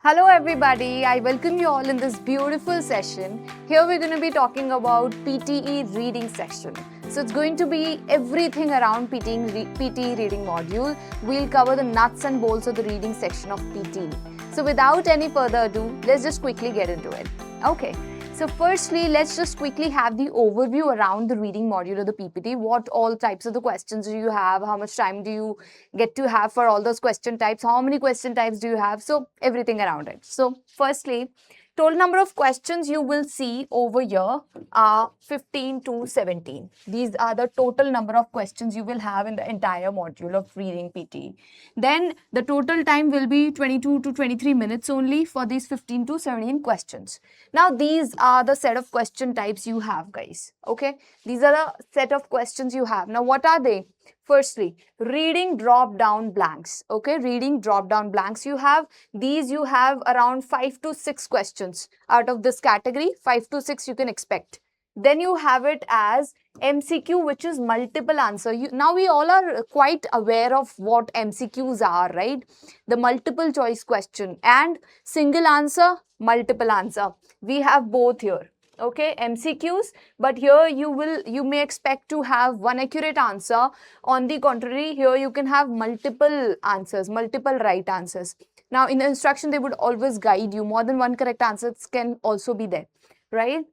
Hello everybody, I welcome you all in this beautiful session. Here we're going to be talking about PTE reading section. So it's going to be everything around PTE reading module. We'll cover the nuts and bolts of the reading section of PTE. So without any further ado, let's just quickly get into it. Okay. So firstly, let's just quickly have the overview around the reading module of the PPT. What all types of the questions do you have? How much time do you get to have for all those question types? How many question types do you have? So everything around it. So firstly, total number of questions you will see over here are 15 to 17. These are the total number of questions you will have in the entire module of reading PTE. Then the total time will be 22 to 23 minutes only for these 15 to 17 questions. Now these are the set of question types you have, guys. Okay, these are the set of questions you have. Now what are they? Firstly, reading drop down blanks. Okay, reading drop down blanks you have. These you have around 5 to 6 questions out of this category. 5 to 6 you can expect. Then you have it as MCQ, which is multiple answer. Now we all are quite aware of what MCQs are, right? The multiple choice question and single answer, multiple answer. We have both here. Okay, MCQs, but here you may expect to have one accurate answer. On the contrary, here you can have multiple answers, multiple right answers. Now in the instruction, they would always guide you. More than one correct answers can also be there, right?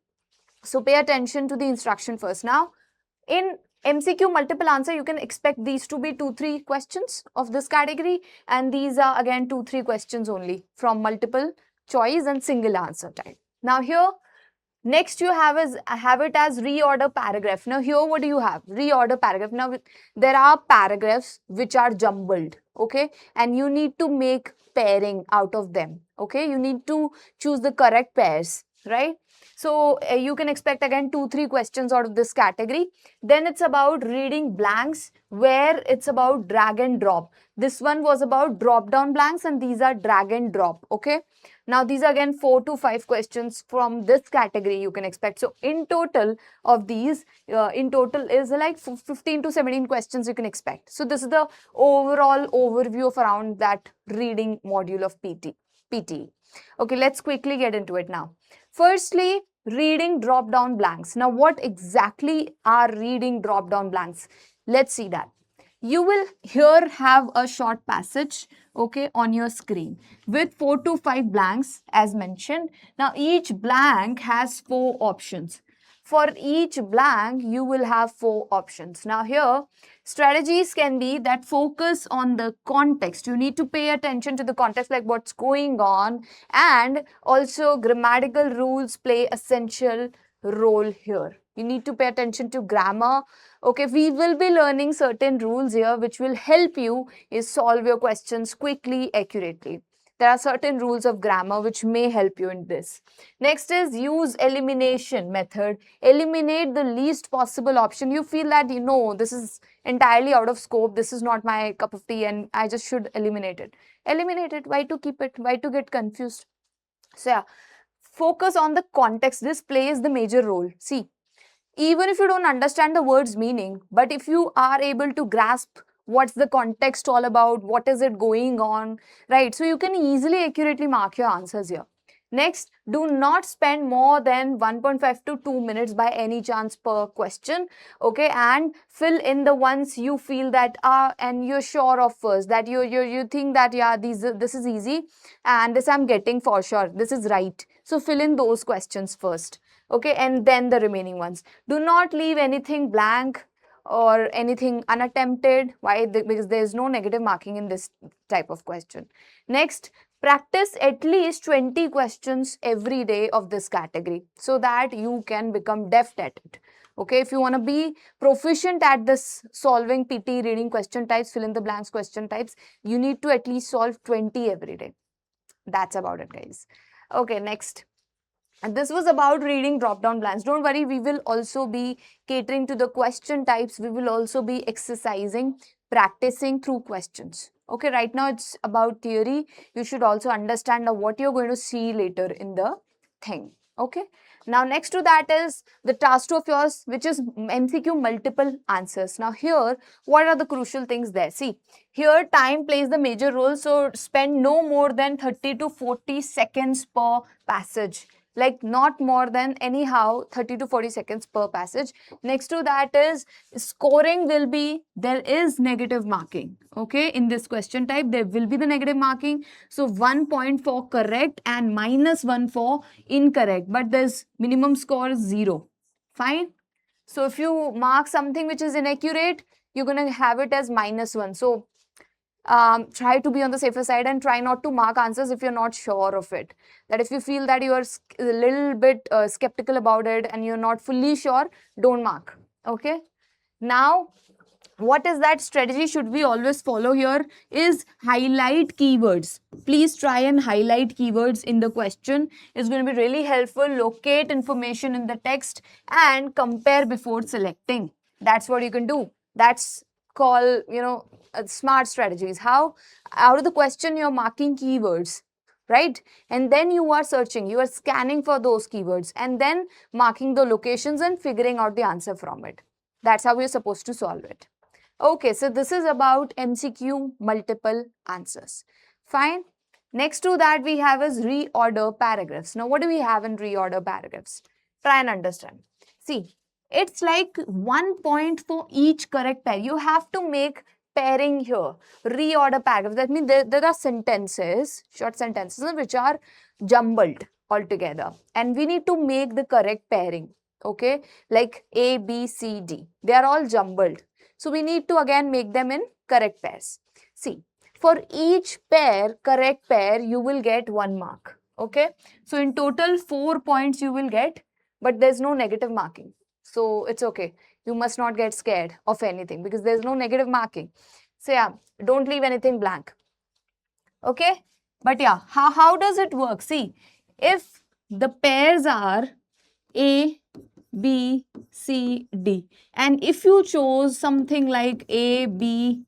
So pay attention to the instruction first. Now in MCQ multiple answer, you can expect these to be 2-3 questions of this category, and these are again 2-3 questions only from multiple choice and single answer type. Now here, next you have it as reorder paragraph. Now here what do you have? Reorder paragraph. Now there are paragraphs which are jumbled, okay, and you need to make pairing out of them. Okay, you need to choose the correct pairs, right? So you can expect again 2-3 questions out of this category. Then it's about reading blanks, where it's about drag and drop. This one was about drop down blanks, and these are drag and drop. Okay, now these are again 4 to 5 questions from this category you can expect. So in total of these, in total is like 15 to 17 questions you can expect. So this is the overall overview of around that reading module of PTE. Okay, let's quickly get into it now. Firstly, reading drop down blanks. Now what exactly are reading drop down blanks? Let's see that. You will here have a short passage, okay, on your screen with 4 to 5 blanks as mentioned. Now each blank has 4 options. For each blank, you will have 4 options. Now here, strategies can be that focus on the context. You need to pay attention to the context, like what's going on, and also grammatical rules play essential role here. You need to pay attention to grammar. Okay, we will be learning certain rules here which will help you solve your questions quickly, accurately. There are certain rules of grammar which may help you in this. Next is use elimination method. Eliminate the least possible option. You feel that, this is entirely out of scope. This is not my cup of tea and I just should eliminate it. Eliminate it. Why to keep it? Why to get confused? So yeah, focus on the context. This plays the major role. See, even if you don't understand the word's meaning, but if you are able to grasp what's the context all about, what is it going on, right? So you can easily accurately mark your answers here. Next, do not spend more than 1.5 to 2 minutes by any chance per question, okay? And fill in the ones you feel that are, and you're sure of first, that you think that, yeah, this is easy, and this I'm getting for sure, this is right. So fill in those questions first, okay? And then the remaining ones. Do not leave anything blank or anything unattempted. Why? Because there is no negative marking in this type of question. Next, practice at least 20 questions every day of this category so that you can become deft at it. Okay, if you want to be proficient at this solving PTE reading question types, fill in the blanks question types, you need to at least solve 20 every day. That's about it, guys. Okay, next. And this was about reading drop-down blanks. Don't worry, we will also be catering to the question types. We will also be exercising, practicing through questions. Okay, right now it's about theory. You should also understand what you're going to see later in the thing. Okay. Now, next to that is the task 2 of yours, which is MCQ multiple answers. Now, here, what are the crucial things there? See, here time plays the major role. So, spend no more than 30 to 40 seconds per passage. Like not more than anyhow 30 to 40 seconds per passage. Next to that is scoring will be, there is negative marking. Okay, in this question type, there will be the negative marking. So 1 point for correct and -1 for incorrect. But there's minimum score is 0. Fine. So if you mark something which is inaccurate, you're going to have it as -1. So try to be on the safer side and try not to mark answers if you're not sure of it. That if you feel that you are a little bit skeptical about it and you're not fully sure, don't mark. Okay. Now, what is that strategy should we always follow here is highlight keywords. Please try and highlight keywords in the question. It's going to be really helpful. Locate information in the text and compare before selecting. That's what you can do. That's called, smart strategies. How? Out of the question, you're marking keywords, right? And then you are searching, you are scanning for those keywords and then marking the locations and figuring out the answer from it. That's how you're supposed to solve it. Okay, so this is about MCQ multiple answers. Fine. Next to that we have is reorder paragraphs. Now what do we have in reorder paragraphs? Try and understand. See, it's like 1 point for each correct pair. You have to make pairing here. Reorder paragraphs. That means there are sentences, short sentences, which are jumbled altogether. And we need to make the correct pairing. Okay, like A, B, C, D. They are all jumbled. So we need to again make them in correct pairs. See, for each pair, correct pair, you will get 1 mark. Okay. So in total, 4 points you will get, but there's no negative marking. So it's okay. You must not get scared of anything because there's no negative marking. So yeah, don't leave anything blank. Okay. But yeah, how does it work? See, if the pairs are A, B, C, D. And if you chose something like A, B,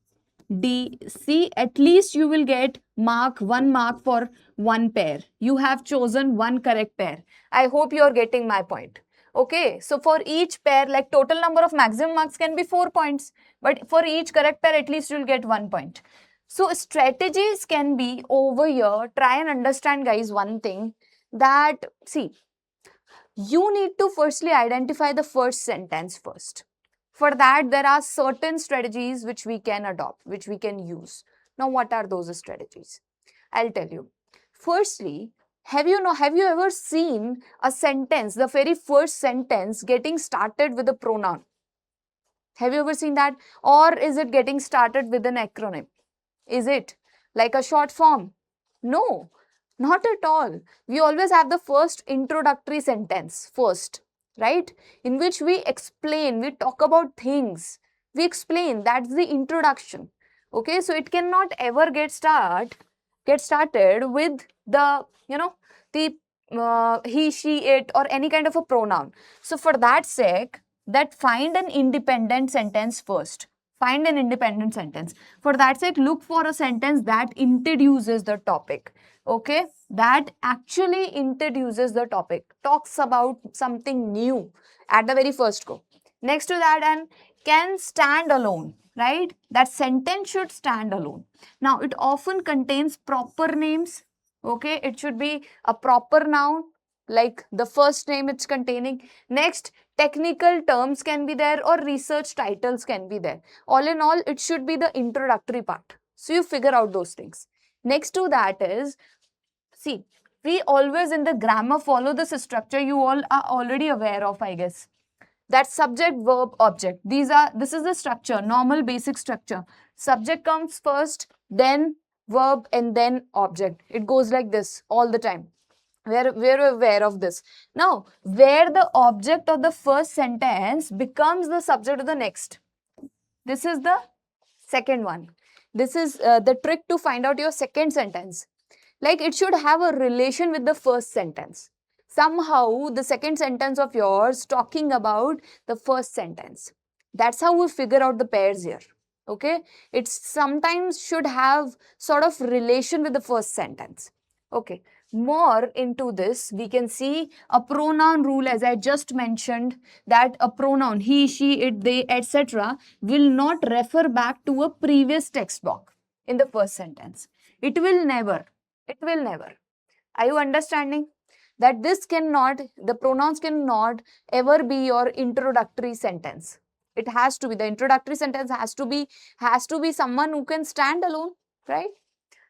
D, C, at least you will get 1 mark for 1 pair. You have chosen 1 correct pair. I hope you are getting my point. Okay, so for each pair, like total number of maximum marks can be 4 points. But for each correct pair, at least you'll get 1 point. So strategies can be over here. Try and understand, guys, one thing that, see, you need to firstly identify the first sentence first. For that, there are certain strategies which we can adopt, which we can use. Now, what are those strategies? I'll tell you. Firstly, have you ever seen a sentence, the very first sentence getting started with a pronoun? Have you ever seen that? Or is it getting started with an acronym? Is it like a short form? No, not at all. We always have the first introductory sentence first, right? In which we explain, we talk about things. We explain, that's the introduction. Okay, so it cannot ever get started with the, he, she, it, or any kind of a pronoun. So for that sake, that find an independent sentence first. Find an independent sentence. For that sake, look for a sentence that introduces the topic. Okay, that actually introduces the topic, talks about something new at the very first go. Next to that, and can stand alone, right? That sentence should stand alone. Now, it often contains proper names. Okay, it should be a proper noun, like the first name it's containing. Next, technical terms can be there or research titles can be there. All in all, it should be the introductory part. So you figure out those things. Next to that is, see, we always in the grammar follow this structure you all are already aware of, I guess. That subject, verb, object. This is the structure, normal basic structure. Subject comes first, then verb, and then object. It goes like this all the time. We're aware of this. Now, where the object of the first sentence becomes the subject of the next. This is the second one. This is the trick to find out your second sentence. Like it should have a relation with the first sentence. Somehow, the second sentence of yours talking about the first sentence. That's how we figure out the pairs here. Okay? It sometimes should have sort of relation with the first sentence. Okay. more into this, we can see a pronoun rule, as I just mentioned, that a pronoun, he, she, it, they, etc., will not refer back to a previous text block in the first sentence. It will never. It will never. Are you understanding? That this cannot, the pronouns cannot ever be your introductory sentence. It has to be, the introductory sentence has to be someone who can stand alone, right?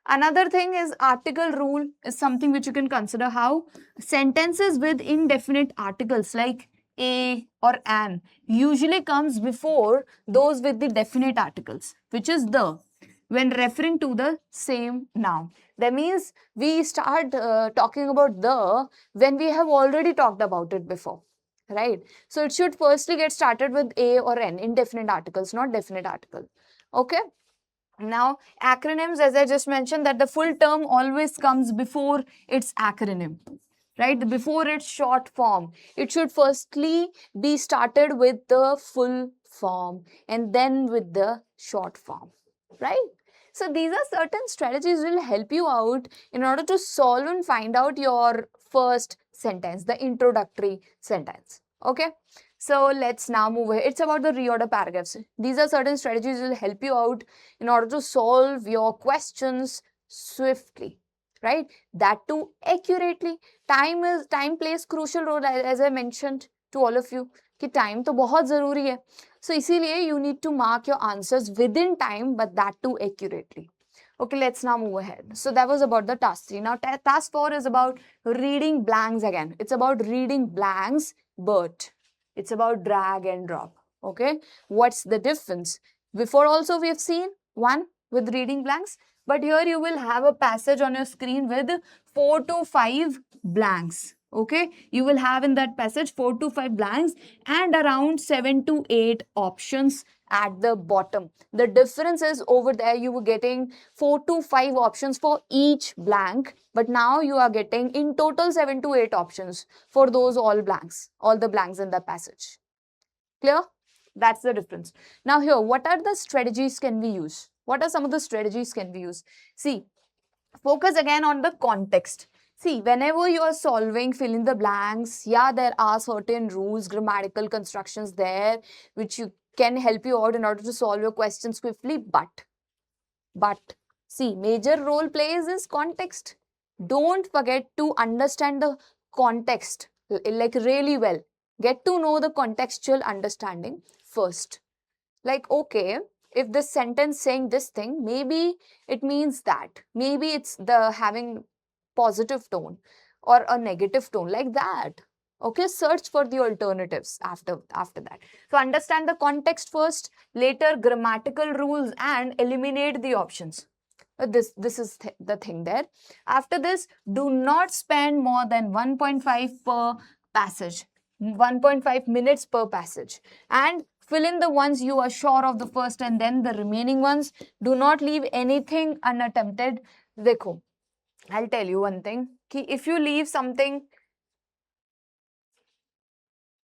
Another thing is article rule is something which you can consider. How sentences with indefinite articles like a or an usually comes before those with the definite articles, which is the, when referring to the same noun. That means we start talking about the when we have already talked about it before, right? So it should firstly get started with a or n, indefinite articles, not definite article. Okay. Now, acronyms, as I just mentioned, that the full term always comes before its acronym, right? Before its short form. It should firstly be started with the full form and then with the short form, right? So these are certain strategies will help you out in order to solve and find out your first sentence, the introductory sentence. Okay. So let's now move ahead. It's about the reorder paragraphs. These are certain strategies will help you out in order to solve your questions swiftly, right? That too accurately. Time plays crucial role, as I mentioned to all of you कि time तो बहुत जरूरी है. So इसीलिए you need to mark your answers within time, but that too accurately. Okay, let's now move ahead. So that was about the task 3. Now task 4 is about reading blanks again. It's about reading blanks, but it's about drag and drop. Okay, what's the difference? Before also we have seen one with reading blanks, but here you will have a passage on your screen with 4 to 5 blanks. Okay, you will have in that passage 4 to 5 blanks and around 7 to 8 options at the bottom. The difference is over there you were getting 4 to 5 options for each blank, but now you are getting in total 7 to 8 options for those all the blanks in the passage. Clear? That's the difference. Now here, what are the strategies can we use? What are some of the strategies can we use? See, focus again on the context. See, whenever you are solving fill in the blanks, yeah, there are certain rules, grammatical constructions there, which you can help you out in order to solve your questions swiftly, but see, major role plays is context. Don't forget to understand the context like really well. Get to know the contextual understanding first. Like, okay, if this sentence saying this thing, maybe it means that. Maybe it's the having positive tone or a negative tone, like that. Okay, search for the alternatives after that. So understand the context first, later grammatical rules and eliminate the options. This is the thing there. After this, do not spend more than 1.5 per passage, 1.5 minutes per passage, and fill in the ones you are sure of the first and then the remaining ones. Do not leave anything unattempted. Dekho, I'll tell you one thing, कि if you leave something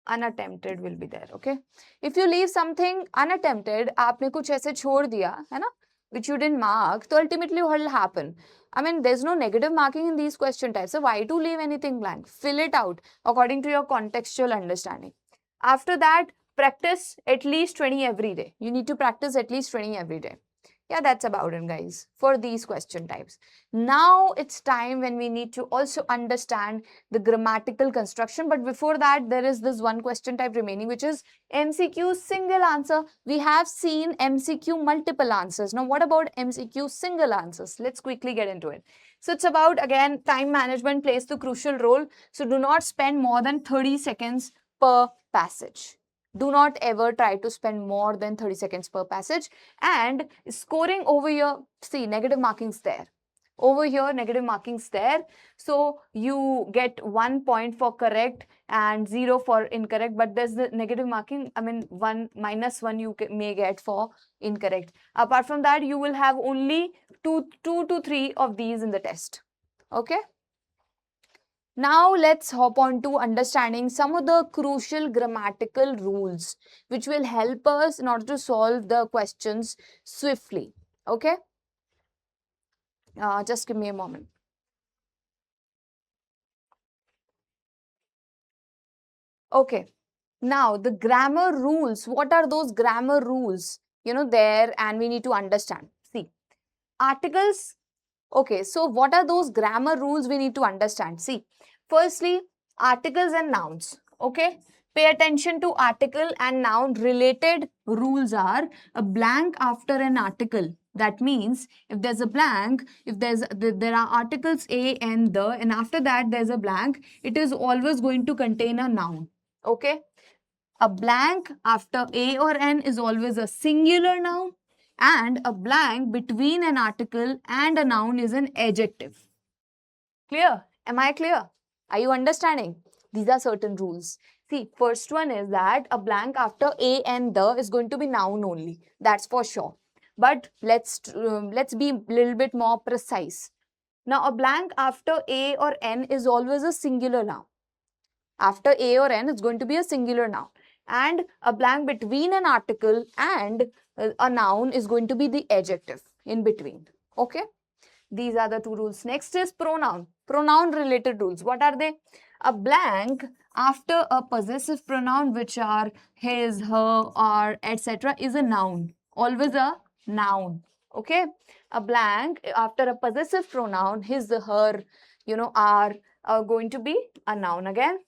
unattempted will be there, okay? If you leave something unattempted, आपने कुछ ऐसे छोड़ दिया, है ना? Which you didn't mark, so ultimately what will happen? I mean, there's no negative marking in these question types, so why to leave anything blank? Fill it out according to your contextual understanding. After that, practice at least 20 every day. You need to practice at least 20 every day. Yeah, that's about it, guys, for these question types. Now it's time when we need to also understand the grammatical construction. But before that, there is this one question type remaining, which is MCQ single answer. We have seen MCQ multiple answers. Now, what about MCQ single answers? Let's quickly get into it. So it's about, again, time management plays the crucial role. So do not spend more than 30 seconds per passage. Do not ever try to spend more than 30 seconds per passage. And scoring over here, see, negative markings there. Over here, negative markings there. So you get 1 point for correct and 0 for incorrect. But there's the negative marking, I mean, -1 you may get for incorrect. Apart from that, you will have only two to three of these in the test. Okay. Now let's hop on to understanding some of the crucial grammatical rules which will help us in order to solve the questions swiftly. Okay? Just give me a moment. Okay. Now, the grammar rules. What are those grammar rules? There, and we need to understand. See, articles. Okay, so what are those grammar rules we need to understand? See, firstly, articles and nouns. Okay, pay attention to article and noun related rules are a blank after an article. That means if there's a blank, if there are articles a and the, and after that there's a blank, it is always going to contain a noun. Okay, a blank after a or n is always a singular noun, and a blank between an article and a noun is an adjective. Clear? Am I clear? Are you understanding? These are certain rules. See, first one is that a blank after a and the is going to be noun only. That's for sure. But let's be a little bit more precise. Now, a blank after a or n is always a singular noun. After a or n, it's going to be a singular noun. And a blank between an article and a noun is going to be the adjective in between. Okay? These are the two rules. Next is pronoun. Pronoun related rules. What are they? A blank after a possessive pronoun, which are his, her, our, etc., is a noun. Always a noun. Okay? A blank after a possessive pronoun, his, her, are going to be a noun again.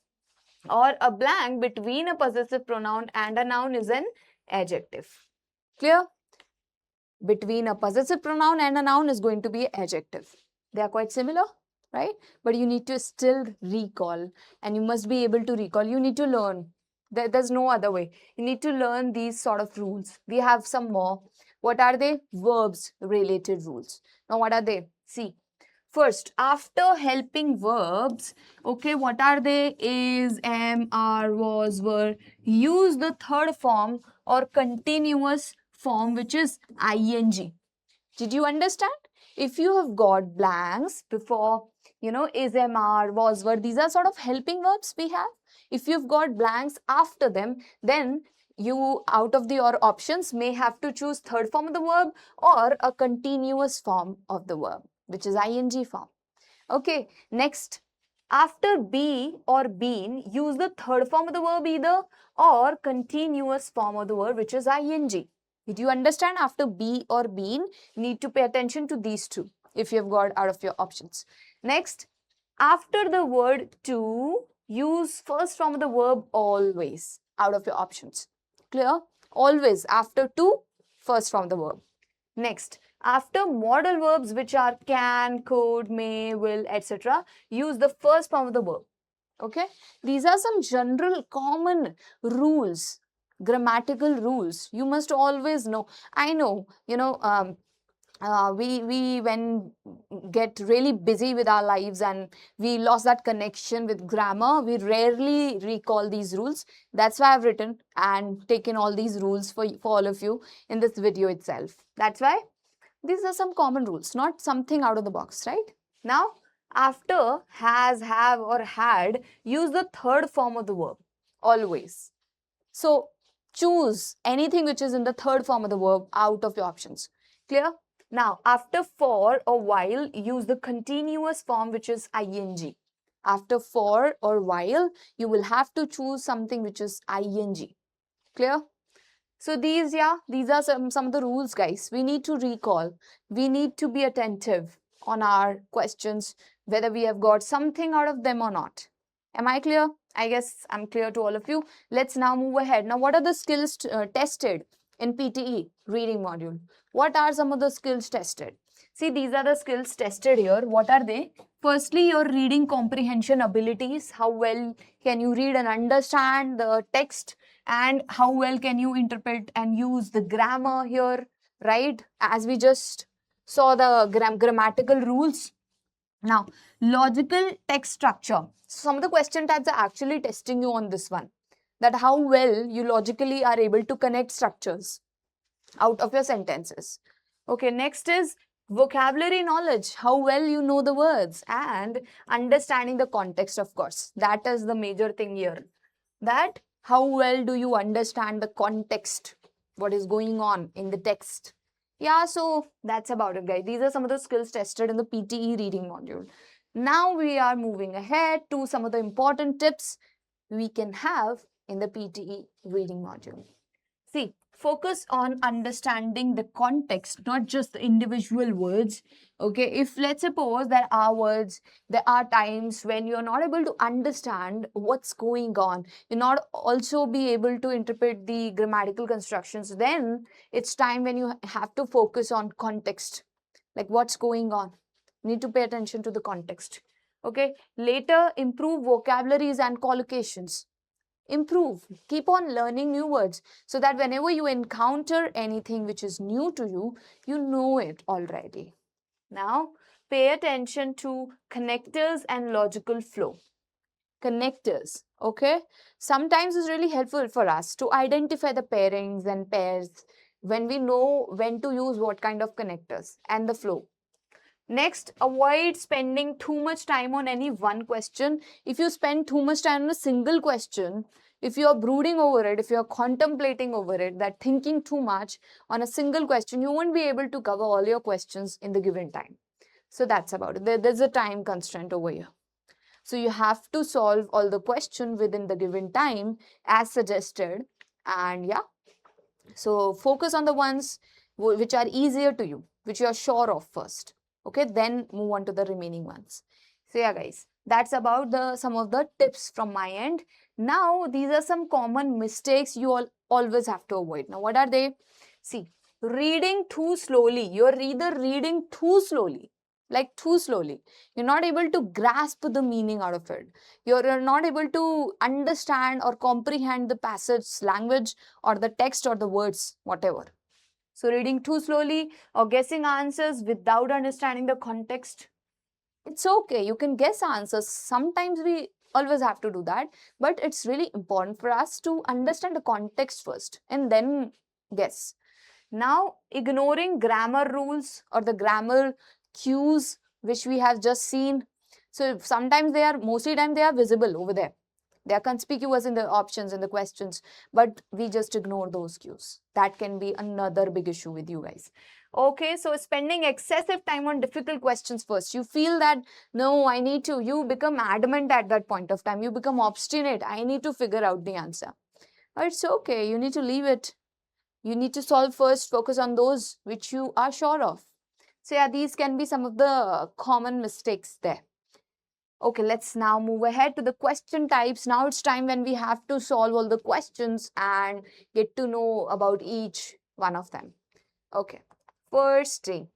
Or a blank between a possessive pronoun and a noun is an adjective. Clear? Between a possessive pronoun and a noun is going to be adjective. They are quite similar, right? But you need to still recall, and you must be able to recall. You need to learn. There's no other way. You need to learn these sort of rules. We have some more. What are they? Verbs related rules. Now, what are they? See, first, after helping verbs, okay, what are they? Is, am, are, was, were. Use the third form or continuous form, which is ing. Did you understand? If you have got blanks before, is, am, are, was, were, these are sort of helping verbs we have. If you've got blanks after them, then you, out of your options, may have to choose third form of the verb or a continuous form of the verb, which is ing form. Okay, next, after be or been, use the third form of the verb either or continuous form of the verb, which is ing. Did you understand? After be or been, need to pay attention to these two if you have got out of your options. Next, after the word to, use first form of the verb always out of your options. Clear? Always after to, first form of the verb. Next, after modal verbs which are can, could, may, will, etc., use the first form of the verb. Okay? These are some general common rules, grammatical rules. You must always know. I know, we when get really busy with our lives and we lost that connection with grammar, we rarely recall these rules. That's why I've written and taken all these rules for all of you in this video itself. That's why these are some common rules, not something out of the box, right? Now, after has, have, or had, use the third form of the verb, always. So, choose anything which is in the third form of the verb out of your options. Clear? Now, after for or while, use the continuous form, which is ing. After for or while, you will have to choose something which is ing. Clear? So these are some of the rules, guys. We need to recall. We need to be attentive on our questions, whether we have got something out of them or not. Am I clear? I guess I'm clear to all of you. Let's now move ahead. Now, what are the skills tested in PTE reading module? What are some of the skills tested? See, these are the skills tested here. What are they? Firstly, your reading comprehension abilities. How well can you read and understand the text? And how well can you interpret and use the grammar here, right? As we just saw the grammatical rules. Now, logical text structure. Some of the question types are actually testing you on this one. That how well you logically are able to connect structures out of your sentences. Okay, next is vocabulary knowledge. How well you know the words and understanding the context, of course. That is the major thing here. That how well do you understand the context, what is going on in the text. Yeah, so that's about it, guys. These are some of the skills tested in the PTE reading module. Now we are moving ahead to some of the important tips we can have in the PTE reading module. See, focus on understanding the context, not just the individual words. Okay, if let's suppose there are words, there are times when you're not able to understand what's going on, you're not also be able to interpret the grammatical constructions, then it's time when you have to focus on context, like what's going on. You need to pay attention to the context. Okay, later improve vocabularies and collocations. Improve, keep on learning new words so that whenever you encounter anything which is new to you, you know it already. Now, pay attention to connectors and logical flow. Connectors, okay? Sometimes it's really helpful for us to identify the pairings and pairs when we know when to use what kind of connectors and the flow. Next, avoid spending too much time on any one question. If you spend too much time on a single question, if you are brooding over it, if you are contemplating over it, that thinking too much on a single question, you won't be able to cover all your questions in the given time. So that's about it. There's a time constraint over here. So you have to solve all the question within the given time as suggested. And yeah, so focus on the ones which are easier to you, which you are sure of first. Okay, then move on to the remaining ones. So yeah, guys, that's about some of the tips from my end. Now, these are some common mistakes you all always have to avoid. Now, what are they? See, reading too slowly. You're either reading too slowly, like too slowly. You're not able to grasp the meaning out of it. You're not able to understand or comprehend the passage language or the text or the words, whatever. So reading too slowly or guessing answers without understanding the context. It's okay. You can guess answers. Sometimes we always have to do that. But it's really important for us to understand the context first and then guess. Now, ignoring grammar rules or the grammar cues which we have just seen. So sometimes mostly time they are visible over there. They are conspicuous in the options and the questions, but we just ignore those cues. That can be another big issue with you guys. Okay, so spending excessive time on difficult questions first. You feel that, no, I need to. You become adamant at that point of time. You become obstinate. I need to figure out the answer. But it's okay. You need to leave it. You need to solve first, focus on those which you are sure of. So yeah, these can be some of the common mistakes there. Okay, let's now move ahead to the question types. Now it's time when we have to solve all the questions and get to know about each one of them. Okay, first thing.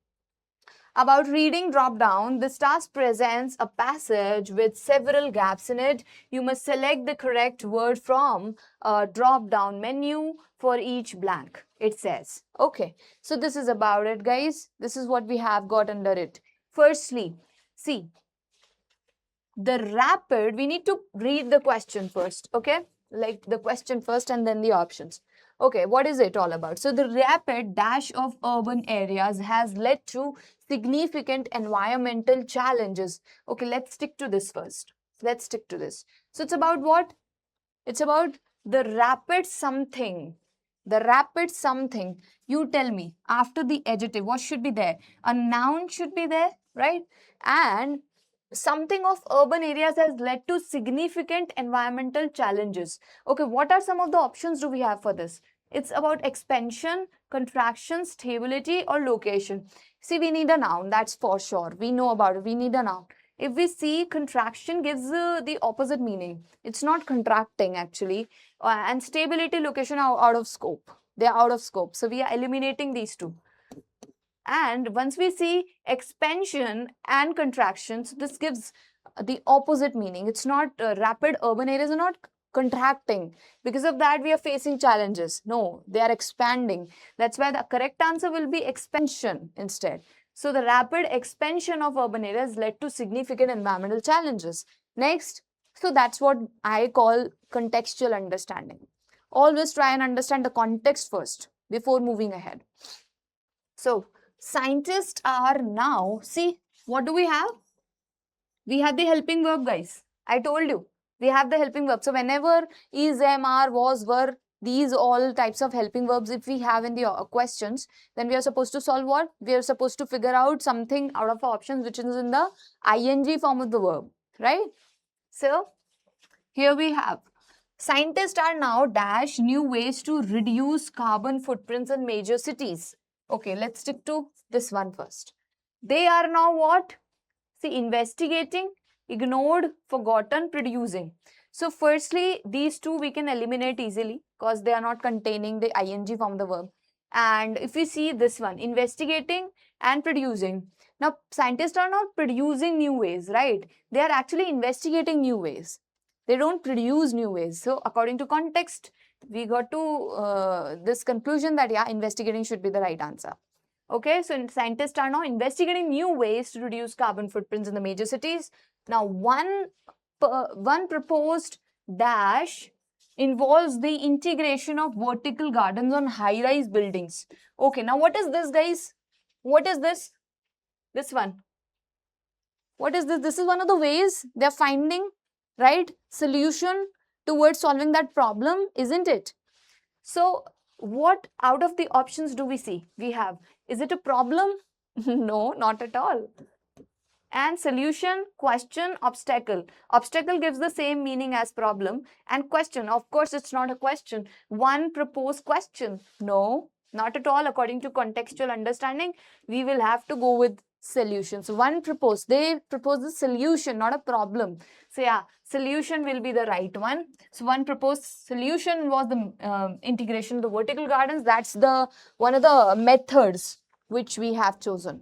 About reading drop down, this task presents a passage with several gaps in it. You must select the correct word from a drop down menu for each blank, it says. Okay, so this is about it, guys. This is what we have got under it. Firstly, see, the rapid, we need to read the question first, okay? Like the question first and then the options. Okay, what is it all about? So the rapid dash of urban areas has led to significant environmental challenges. Okay, let's stick to this first. Let's stick to this. So it's about what? It's about the rapid something. The rapid something. You tell me, after the adjective, what should be there? A noun should be there, right? And something of urban areas has led to significant environmental challenges. Okay, what are some of the options do we have for this? It's about expansion, contraction, stability, or location. See, we need a noun, that's for sure. We know about it, we need a noun. If we see contraction gives the opposite meaning. It's not contracting actually. And stability, location are out of scope. They are out of scope. So we are eliminating these two. And once we see expansion and contraction, so this gives the opposite meaning. It's not rapid urban areas are not contracting. Because of that, we are facing challenges. No, they are expanding. That's why the correct answer will be expansion instead. So the rapid expansion of urban areas led to significant environmental challenges. Next, so that's what I call contextual understanding. Always try and understand the context first before moving ahead. So scientists are now, see, what do we have? We have the helping verb, guys. I told you, we have the helping verb. So whenever is, am, are, was, were, these all types of helping verbs, if we have in the questions, then we are supposed to solve what? We are supposed to figure out something out of our options which is in the ing form of the verb, right? So here we have Scientists are now dash new ways to reduce carbon footprints in major cities. Okay, let's stick to this one first. They are now what? See, investigating, ignored, forgotten, producing. So firstly, these two we can eliminate easily because they are not containing the ing from the verb. And if we see this one, investigating and producing. Now, scientists are not producing new ways, right? They are actually investigating new ways. They don't produce new ways. So according to context, we got to this conclusion that, yeah, investigating should be the right answer. Okay, so scientists are now investigating new ways to reduce carbon footprints in the major cities. Now, one proposed dash involves the integration of vertical gardens on high-rise buildings. Okay, now what is this, guys? What is this? This one. What is this? This is one of the ways they're finding, right? Solution towards solving that problem, isn't it? So, what out of the options do we see? We have, is it a problem? No, not at all. And solution, question, obstacle. Obstacle gives the same meaning as problem. And question, of course, it's not a question. One proposed question. No, not at all. According to contextual understanding, we will have to go with solution. So one proposed, they proposed a solution, not a problem. So yeah, solution will be the right one. So one proposed solution was the integration of the vertical gardens. That's the one of the methods which we have chosen.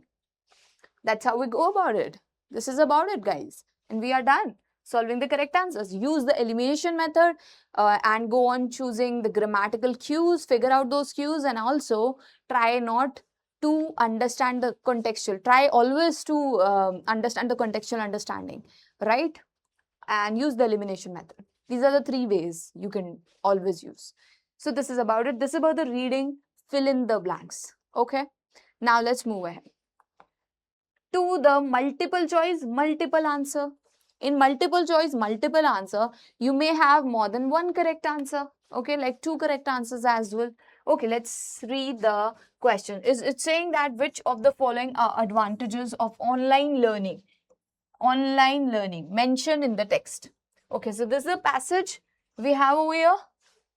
That's how we go about it. This is about it, guys. And we are done solving the correct answers. Use the elimination method and go on choosing the grammatical cues, figure out those cues, and also try not to understand the contextual. Try always to understand the contextual understanding, right? And use the elimination method. These are the three ways you can always use. So this is about it. This is about the reading, fill in the blanks. Okay. Now let's move ahead to the multiple choice, multiple answer. In multiple choice, multiple answer, you may have more than one correct answer. Okay, like two correct answers as well. Okay, let's read the question. It's saying that which of the following are advantages of online learning? Online learning mentioned in the text. Okay, so this is a passage we have over here.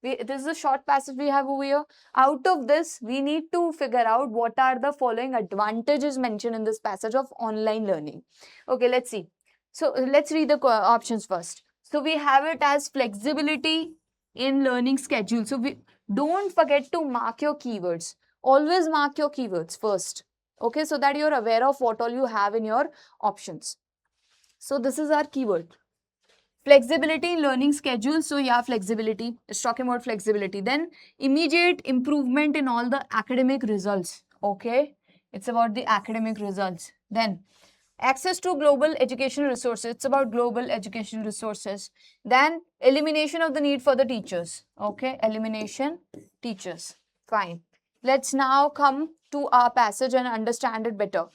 This is a short passage we have over here. Out of this, we need to figure out what are the following advantages mentioned in this passage of online learning. Okay, let's see. So let's read the options first. So we have it as flexibility in learning schedule. So we don't forget to mark your keywords. Always mark your keywords first. Okay, so that you're aware of what all you have in your options. So this is our keyword. Flexibility in learning schedule. So yeah, flexibility. It's talking about flexibility. Then immediate improvement in all the academic results. Okay. It's about the academic results. Then access to global educational resources. It's about global educational resources. Then elimination of the need for the teachers. Okay. Elimination teachers. Fine. Let's now come to our passage and understand it better.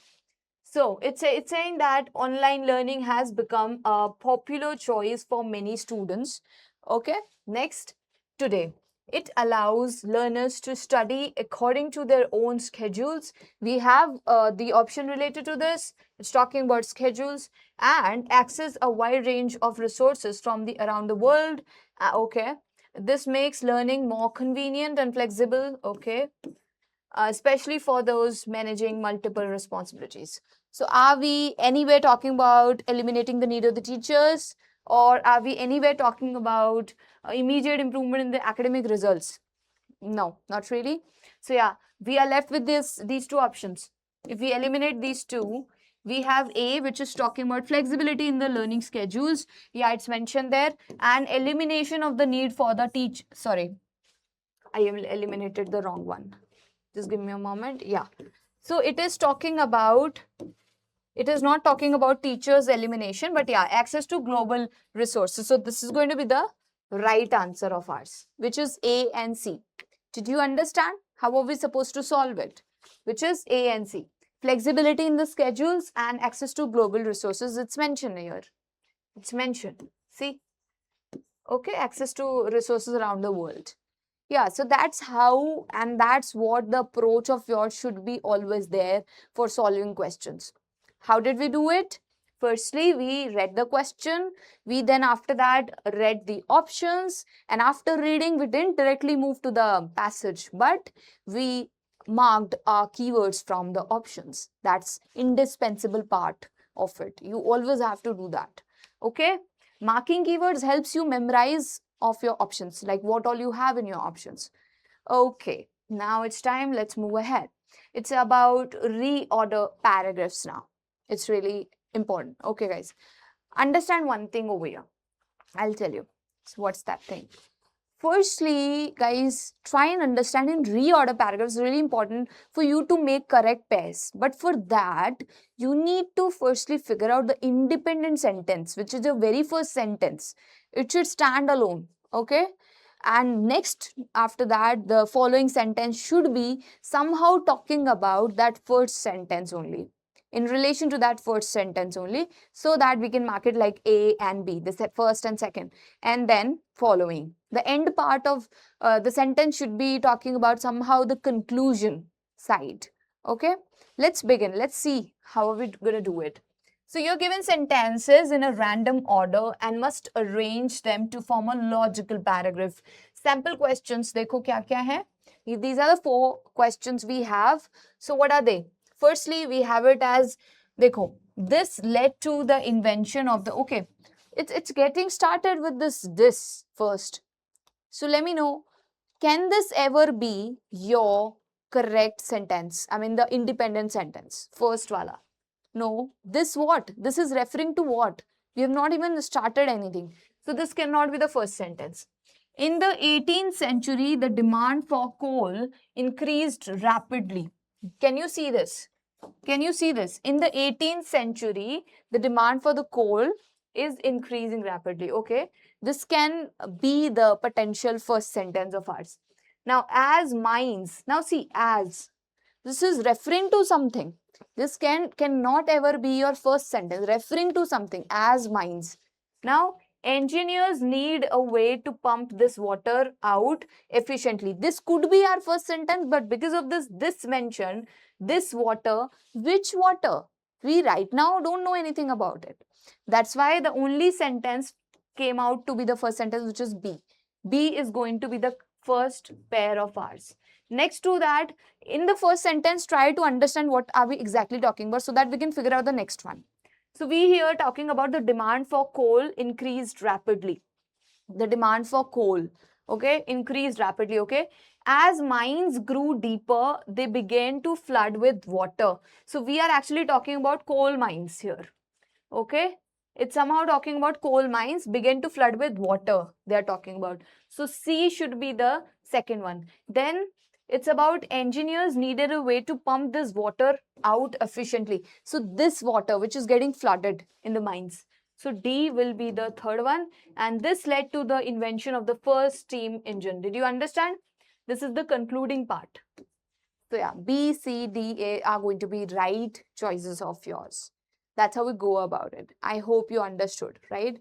So it's saying that online learning has become a popular choice for many students. Okay, next, today. It allows learners to study according to their own schedules. We have the option related to this. It's talking about schedules and access a wide range of resources from the around the world. Okay, this makes learning more convenient and flexible. Okay, especially for those managing multiple responsibilities. So are we anywhere talking about eliminating the need of the teachers, or are we anywhere talking about immediate improvement in the academic results? No, not really. So yeah, we are left with these two options. If we eliminate these two, we have A, which is talking about flexibility in the learning schedules. Yeah, it's mentioned there. And elimination of the need for the sorry, I eliminated the wrong one. Just give me a moment. Yeah. So it is talking about, it is not talking about teachers elimination, but yeah, access to global resources. So this is going to be the right answer of ours, which is A and C. Did you understand? How are we supposed to solve it? Which is A and C. Flexibility in the schedules and access to global resources. It's mentioned here. It's mentioned. See? Okay, access to resources around the world. Yeah, so that's how and that's what the approach of yours should be always there for solving questions. How did we do it? Firstly, we read the question. We then after that read the options. And after reading, we didn't directly move to the passage, but we marked our keywords from the options. That's indispensable part of it. You always have to do that. Okay? Marking keywords helps you memorize of your options, like what all you have in your options. Okay, now it's time. Let's move ahead. It's about reorder paragraphs now. It's really important. Okay, guys. Understand one thing over here. I'll tell you. So what's that thing? Firstly, guys, try and understand in reorder paragraphs. Really important for you to make correct pairs. But for that, you need to firstly figure out the independent sentence, which is the very first sentence. It should stand alone. Okay? And next, after that, the following sentence should be somehow talking about that first sentence only, in relation to that first sentence only, so that we can mark it like A and B, the first and second, and then following. The end part of the sentence should be talking about somehow the conclusion side. Okay, let's begin. Let's see how are we going to do it. So you're given sentences in a random order and must arrange them to form a logical paragraph. Sample questions, देखो क्या क्या है? These are the 4 questions we have. So what are they? Firstly, we have it as, देखो, this led to the invention of the, okay, it's getting started with this first. So let me know, can this ever be your correct sentence? I mean the independent sentence, first wala. No, this what? This is referring to what? We have not even started anything. So this cannot be the first sentence. In the 18th century, the demand for coal increased rapidly. Can you see this? Can you see this? In the 18th century, the demand for the coal is increasing rapidly. Okay. This can be the potential first sentence of ours. Now, as mines. Now see, as. This is referring to something. This cannot ever be your first sentence, referring to something, as mines. Now, engineers need a way to pump this water out efficiently. This could be our first sentence, but because of this mention, this water, which water? We right now don't know anything about it. That's why the only sentence came out to be the first sentence, which is B. B is going to be the first pair of ours. Next to that, in the first sentence, try to understand what are we exactly talking about so that we can figure out the next one. So we here talking about the demand for coal increased rapidly. The demand for coal, okay, increased rapidly, okay. As mines grew deeper, they began to flood with water. So we are actually talking about coal mines here, okay. It's somehow talking about coal mines began to flood with water they are talking about. So C should be the second one. Then it's about engineers needed a way to pump this water out efficiently. So this water which is getting flooded in the mines. So D will be the third one, and this led to the invention of the first steam engine. Did you understand? This is the concluding part. So yeah, B, C, D, A are going to be right choices of yours. That's how we go about it. I hope you understood, right?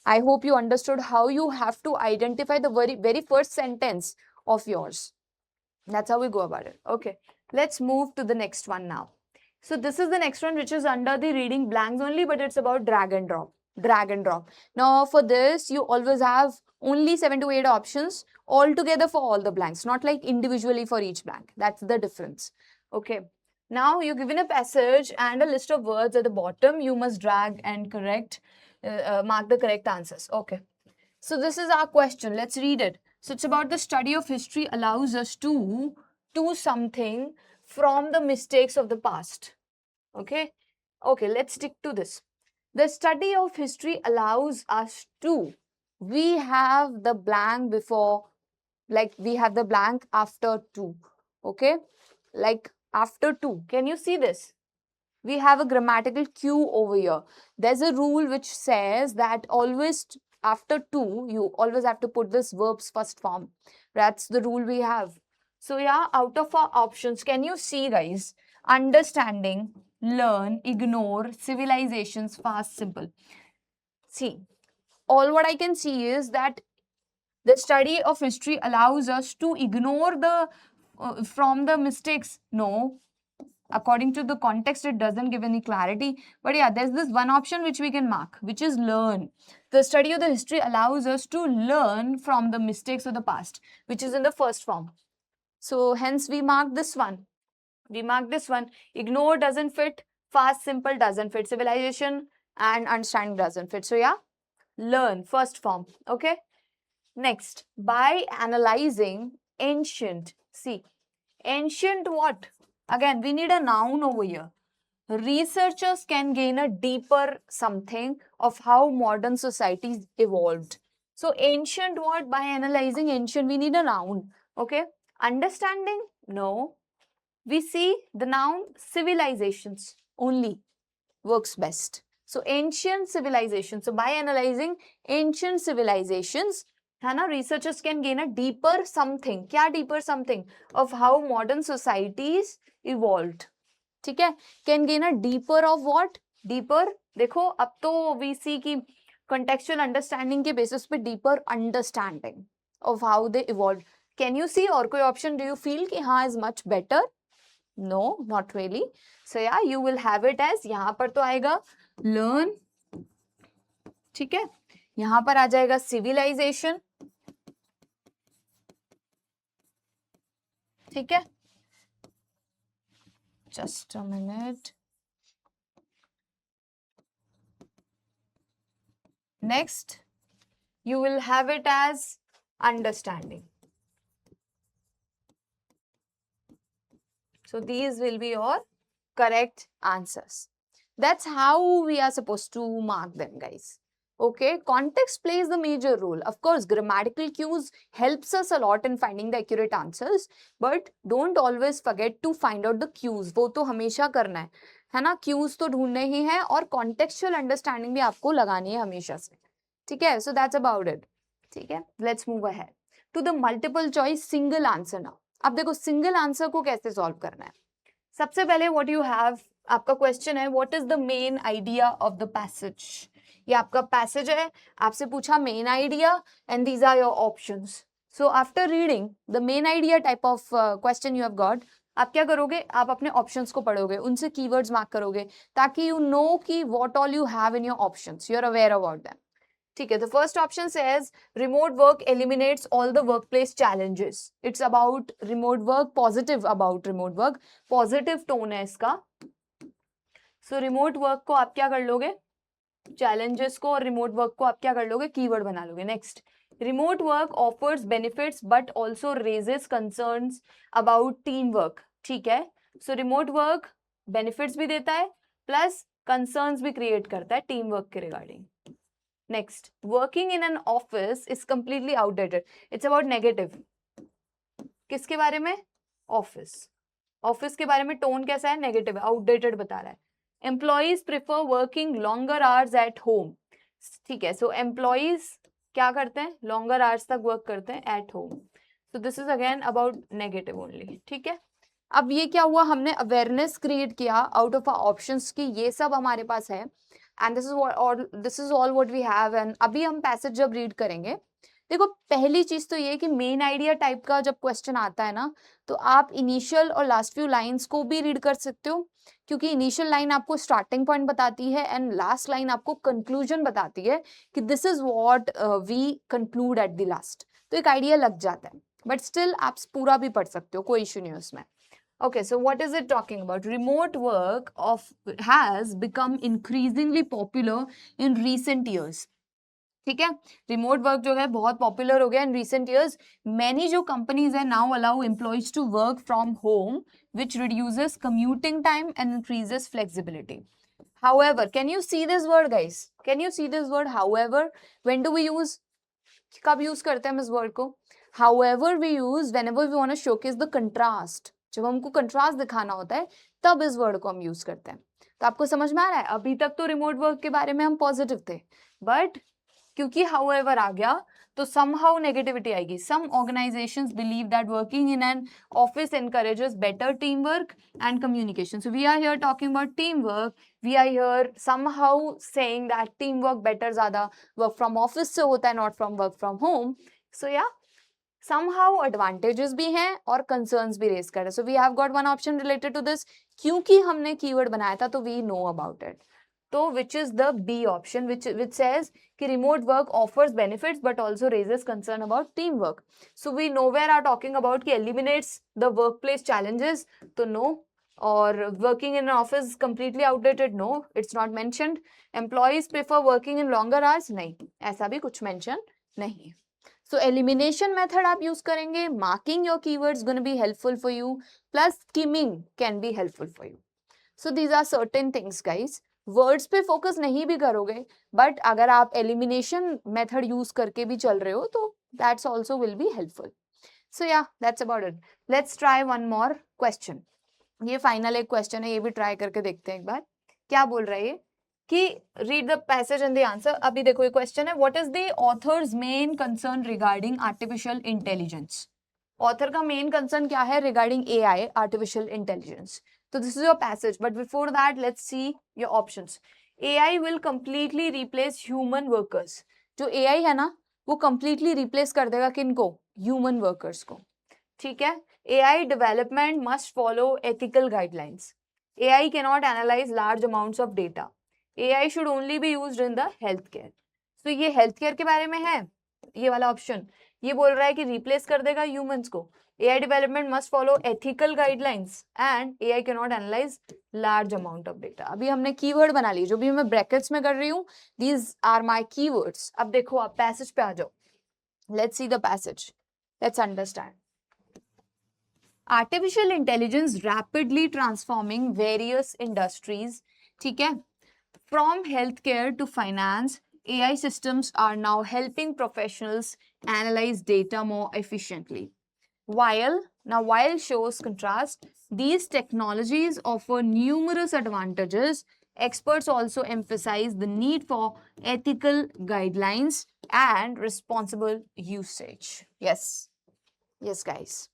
I hope you understood how you have to identify the very first sentence of yours. That's how we go about it. Okay, let's move to the next one now. So this is the next one, which is under the reading blanks only, but it's about drag and drop. Drag and drop. Now for this, you always have only 7 to 8 options altogether for all the blanks, not like individually for each blank. That's the difference. Okay. Now you're given a passage and a list of words at the bottom. You must drag and mark the correct answers. Okay. So this is our question. Let's read it. So it's about the study of history allows us to do something from the mistakes of the past. Okay. Okay, let's stick to this. The study of history allows us to. We have the blank before, like we have the blank after to. Okay. Like after to. Can you see this? We have a grammatical cue over here. There's a rule which says that always after to, you always have to put this verb's first form. That's the rule we have. So yeah, out of our options, can you see, guys? Understanding, learn, ignore, civilizations, fast, simple. See, all what I can see is that the study of history allows us to ignore the from the mistakes. No, According to the context, it doesn't give any clarity. But yeah, there's this one option which we can mark, which is learn. The study of the history allows us to learn from the mistakes of the past, which is in the first form. So hence we mark this one. We mark this one. Ignore doesn't fit. Fast, simple doesn't fit. Civilization and understanding doesn't fit. So yeah, learn, first form. Okay. Next, by analyzing ancient. See, ancient what? Again, we need a noun over here. Researchers can gain a deeper something of how modern societies evolved. So ancient what? By analyzing ancient, we need a noun. Okay. Understanding? No. We see the noun civilizations only works best. So ancient civilizations. So by analyzing ancient civilizations, है ना, researchers can gain a deeper something. क्या deeper something? Of how modern societies evolved. ठीक है, can gain a deeper of what, deeper. देखो अब तो we see की contextual understanding के बेसिस पे deeper understanding of how they evolve. Can you see और कोई ऑप्शन डू यू फील कि हाँ is much better? No, not really. So या you will have it as, यहाँ पर तो आएगा लर्न, ठीक है, यहाँ पर आ जाएगा सिविलाइजेशन, ठीक है. Just a minute. Next, you will have it as understanding. So these will be your correct answers. That's how we are supposed to mark them, guys. Okay, context plays the major role. Of course, grammatical cues helps us a lot in finding the accurate answers, but don't always forget to find out the cues. वो तो हमेशा करना है ना, cues तो ढूंढने ही है और contextual understanding भी आपको लगानी है हमेशा से, ठीक है. So that's about it, ठीक है. Let's move ahead to the multiple choice single answer now. अब देखो सिंगल आंसर को कैसे सॉल्व करना है. सबसे पहले व्हाट यू हैव, आपका क्वेश्चन है what is the main idea of the passage. ये आपका पैसेज है, आपसे पूछा main idea and these are your options. So after reading the main idea type of question you have got, आप क्या करोगे, आप अपने ऑप्शंस को पढ़ोगे, उनसे कीवर्ड्स मार्क करोगे ताकि यू नो कि what all you have in your options, you are aware about them. ठीक है, the first option says remote work eliminates all the workplace challenges. It's about remote work, positive about remote work, positive tone है इसका. So remote work को आप क्या कर लोगे, challenges को और remote work को आप क्या कर लोगे, keyword बना लोगे. Next, remote work offers benefits but also raises concerns about teamwork. ठीक है, so remote work benefits भी देता है plus concerns भी create करता है teamwork के regarding. Next, working in an office is completely outdated. It's about negative. किसके बारे में, ऑफिस. ऑफिस के बारे में टोन कैसा है, नेगेटिव है, आउटडेटेड बता रहा है. Employees prefer working longer hours at home. ठीक है, सो एम्प्लॉइज क्या करते हैं, लॉन्गर आवर्स तक वर्क करते हैं at home. So this is again about negative only. ठीक है, अब ये क्या हुआ, हमने अवेयरनेस क्रिएट किया आउट ऑफ ऑप्शंस की, ये सब हमारे पास है. And this is all what we have. And अभी हम पैसेज जब रीड करेंगे, देखो पहली चीज तो ये कि मेन आइडिया टाइप का जब क्वेश्चन आता है ना, तो आप इनिशियल और लास्ट फ्यू लाइंस को भी रीड कर सकते हो, क्योंकि इनिशियल लाइन आपको स्टार्टिंग पॉइंट बताती है एंड लास्ट लाइन आपको कंक्लूजन बताती है कि this is what we conclude at the last. तो एक आइडिया लग जाता है, बट स्टिल आप पूरा भी पढ़ सकते हो, कोई इशू नहीं है उसमें. Okay, so what is it talking about? Remote work has become increasingly popular in recent years. ठीक है, रिमोट वर्क जो है बहुत पॉपुलर हो गया इन रिसेंट ईयर्स. मैनी जो कंपनीज है now allow employees to work from home, which reduces commuting time and increases flexibility. However, can you see this word, guys? Can you see this word? However, when do we use? कब use करते हैं हम इस word को? However, we use whenever we want to showcase the contrast. जब हमको contrast दिखाना होता है तब इस वर्ड को हम यूज करते हैं. तो आपको समझ में आ रहा है, अभी तक तो रिमोट वर्क के बारे में हम पॉजिटिव थे, बट क्योंकि however आ गया तो somehow नेगेटिविटी आएगी. Some organizations believe that working in an office encourages better teamwork and communication. So we are here talking about teamwork. We are here somehow saying that teamwork better ज़्यादा work from office से होता है, not from work from home. So yeah, somehow advantages भी हैं और concerns भी raise कर रहे हैं. So we have got one option related to this. क्योंकि हमने keyword बनाया था तो we know about it. So which is the B option, which says कि remote work offers benefits but also raises concern about teamwork. So we nowhere are talking about कि eliminates the workplace challenges. तो no. Or working in an office completely outdated? No, it's not mentioned. Employees prefer working in longer hours? नहीं, ऐसा भी कुछ mention नहीं. So elimination method आप use करेंगे. Marking your keywords going to be helpful for you. Plus skimming can be helpful for you. So these are certain things, guys. Words पे focus नहीं भी करोगे, but अगर आप elimination method use करके भी चल रहे हो, तो that's also will be helpful. So yeah, that's about it. Let's try one more question. ये फाइनल एक क्वेश्चन है, ये भी ट्राई करके देखते हैं एक बार. क्या बोल रहा है ये कि read the passage and the answer. अभी देखो ये क्वेश्चन है, what is the author's main concern regarding artificial intelligence. Author का मेन कंसर्न क्या है रिगार्डिंग एआई, आर्टिफिशियल इंटेलिजेंस. तो this is your passage, but before that let's see your options. AI will completely replace human workers. जो AI है ना, वो completely replace कर देगा किनको? ह्यूमन वर्कर्स को. ठीक है. AI development must follow ethical guidelines. AI cannot analyze large amounts of data. AI should only be used in the healthcare. So ये healthcare के बारे में है, ये वाला ऑप्शन. ये बोल रहा है कि replace कर देगा humans को. AI development must follow ethical guidelines and AI cannot analyze large amount of data. अभी हमने keyword बना ली, जो भी मैं brackets में कर रही हूँ. These are my keywords. अब देखो आप passage पे आ जाओ. Let's see the passage. Let's understand. Artificial intelligence rapidly transforming various industries. ठीक है. From healthcare to finance, AI systems are now helping professionals analyze data more efficiently. While shows contrast, these technologies offer numerous advantages. Experts also emphasize the need for ethical guidelines and responsible usage. Yes, guys.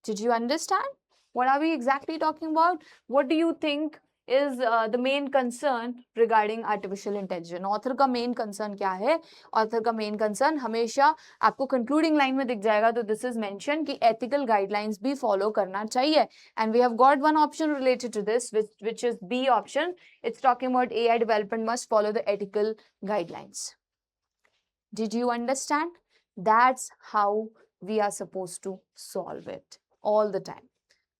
Did you understand? What are we exactly talking about? What do you think is the main concern regarding artificial intelligence? Author का main concern क्या है? Author का main concern हमेशा आपको concluding line में दिख जाएगा. तो this is mentioned कि ethical guidelines भी follow करना चाहिए. And we have got one option related to this, which is B option. It's talking about AI development must follow the ethical guidelines. Did you understand? That's how we are supposed to solve it. All the time.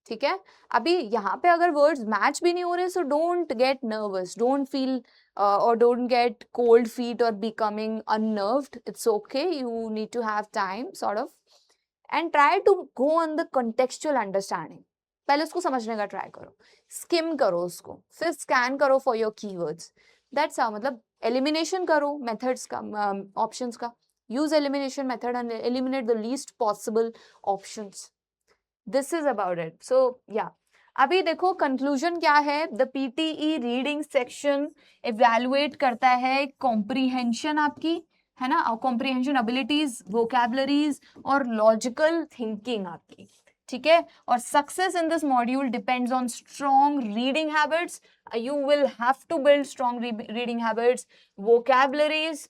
ठीक है. अभी यहाँ पे अगर words match भी नहीं हो रहे, so don't get nervous, don't feel or don't get cold feet or becoming unnerved. It's okay. You need to have time sort of and try to go on the contextual understanding. पहले उसको समझने का try करो, skim करो उसको, फिर scan करो for your keywords. That's how. मतलब elimination करो methods का, options का. Use elimination method and eliminate the least possible options. This is about it. So yeah. अभी देखो conclusion क्या है. The PTE reading section evaluate करता है comprehension आपकी, है ना, comprehension abilities, vocabularies और logical thinking आपकी. ठीक है. और success in this module depends on strong reading habits. You will have to build strong reading habits, vocabularies,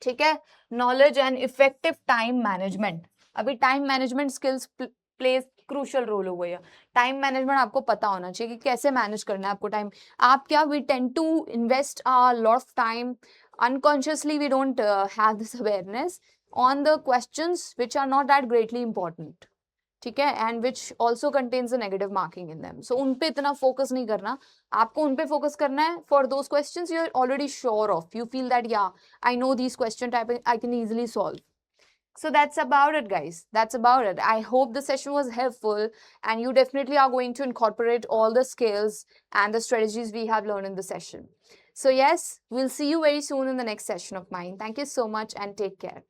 ठीक है, knowledge and effective time management. अभी time management skills plays crucial role over here. Time management आपको पता होना चाहिए कि कैसे manage करना है आपको time. आप क्या, we tend to invest a lot of time unconsciously. We don't have this awareness on the questions which are not that greatly important. ठीक है, and which also contains a negative marking in them. So उन पे इतना focus नहीं करना. आपको उन पे focus करना है for those questions you are already sure of. You feel that yeah, I know these question type, I can easily solve. So that's about it, guys. That's about it. I hope the session was helpful and you definitely are going to incorporate all the skills and the strategies we have learned in the session. So yes, we'll see you very soon in the next session of mine. Thank you so much and take care.